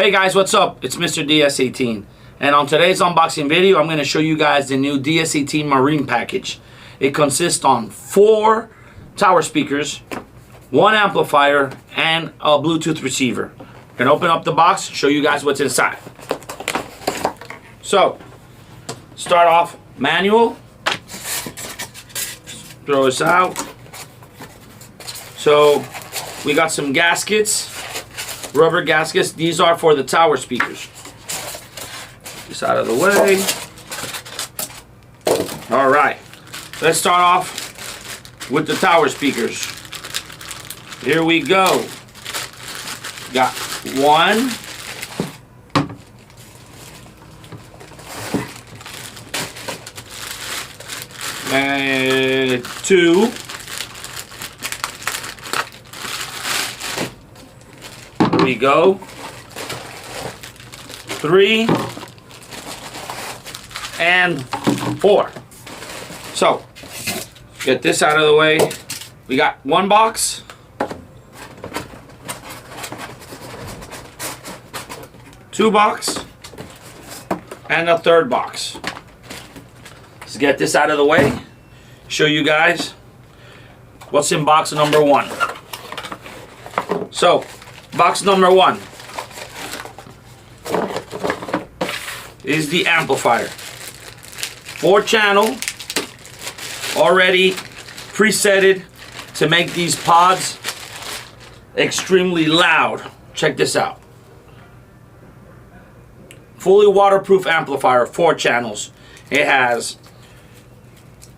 Hey guys, what's up? It's Mr. DS18, and on today's unboxing video I'm going to show you guys the new DS18 Marine package. It consists on 4 tower speakers, 1 amplifier, and a Bluetooth receiver. I'm going to open up the box, show you guys what's inside. So, start off manual. Throw this out. So, we got some gaskets. Rubber gaskets. These are for the tower speakers. This out of the way. Alright, let's start off with the tower speakers. Here we go. Got 1, and 2, here we go, 3, and 4. So, get this out of the way. We got 1 box, 2 box, and a 3rd box. Let's get this out of the way. Show you guys what's in box number 1. So, box number 1 is the amplifier. 4-channel, already presetted to make these pods extremely loud. Check this out. Fully waterproof amplifier, 4 channels. It has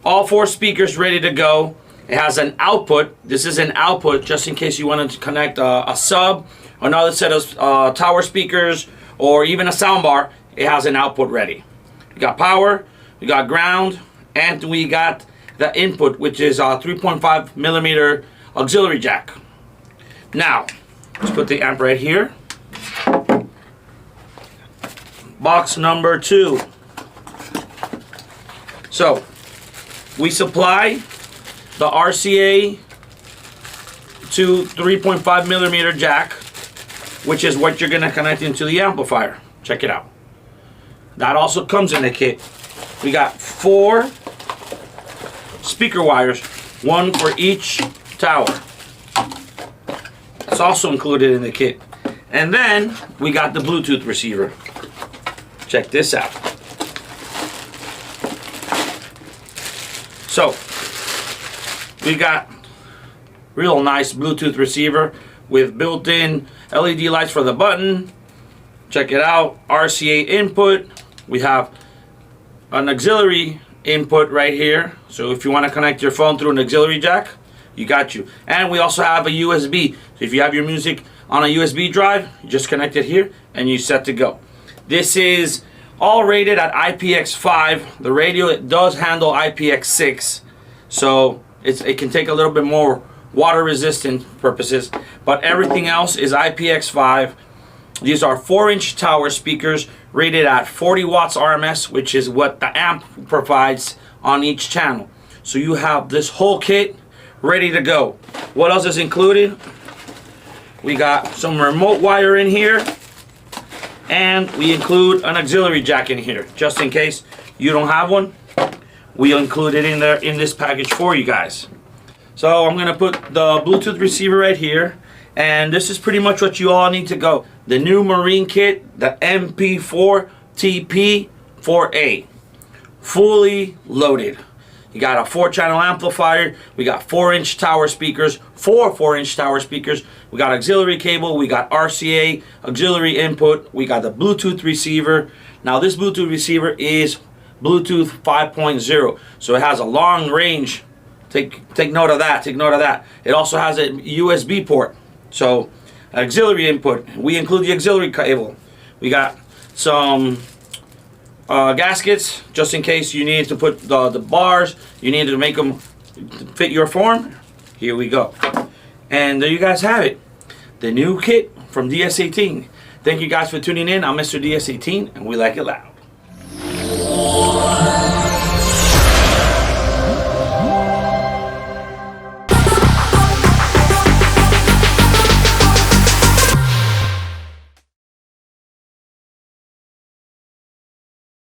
all 4 speakers ready to go. It has an output. This is an output just in case you wanted to connect a sub, another set of tower speakers, or even a sound bar. It has an output ready. We got power, we got ground, and we got the input, which is a 3.5 millimeter auxiliary jack. Now, let's put the amp right here. Box number 2. So, we supply the RCA to 3.5 millimeter jack, which is what you're going to connect into the amplifier. Check it out. That also comes in the kit. We got 4 speaker wires, 1 for each tower. It's also included in the kit. And then we got the Bluetooth receiver. Check this out. So, we got real nice Bluetooth receiver with built-in LED lights for the button. Check it out. RCA input. We have an auxiliary input right here. So if you want to connect your phone through an auxiliary jack, you got you. And we also have a USB. So if you have your music on a USB drive, you just connect it here and you're set to go. This is all rated at IPX5. The radio, it does handle IPX6, so it can take a little bit more water resistant purposes, but everything else is IPX5. These are 4-inch tower speakers rated at 40 watts RMS, which is what the amp provides on each channel. So you have this whole kit ready to go. What else is included? We got some remote wire in here, and we include an auxiliary jack in here, just in case you don't have one. We'll include it in there in this package for you guys. So I'm gonna put the Bluetooth receiver right here, and this is pretty much what you all need to go. The new Marine kit, the MP.4A, fully loaded. You got a 4-channel amplifier, we got 4-inch tower speakers, 4 4-inch tower speakers, we got auxiliary cable, we got RCA auxiliary input, we got the Bluetooth receiver. Now this Bluetooth receiver is Bluetooth 5.0, so it has a long range. Take note of that, take note of that. It also has a USB port, so auxiliary input. We include the auxiliary cable. We got some gaskets, just in case you need to put the bars, you need to make them fit your form. Here we go. And there you guys have it. The new kit from DS18. Thank you guys for tuning in. I'm Mr. DS18, and we like it loud.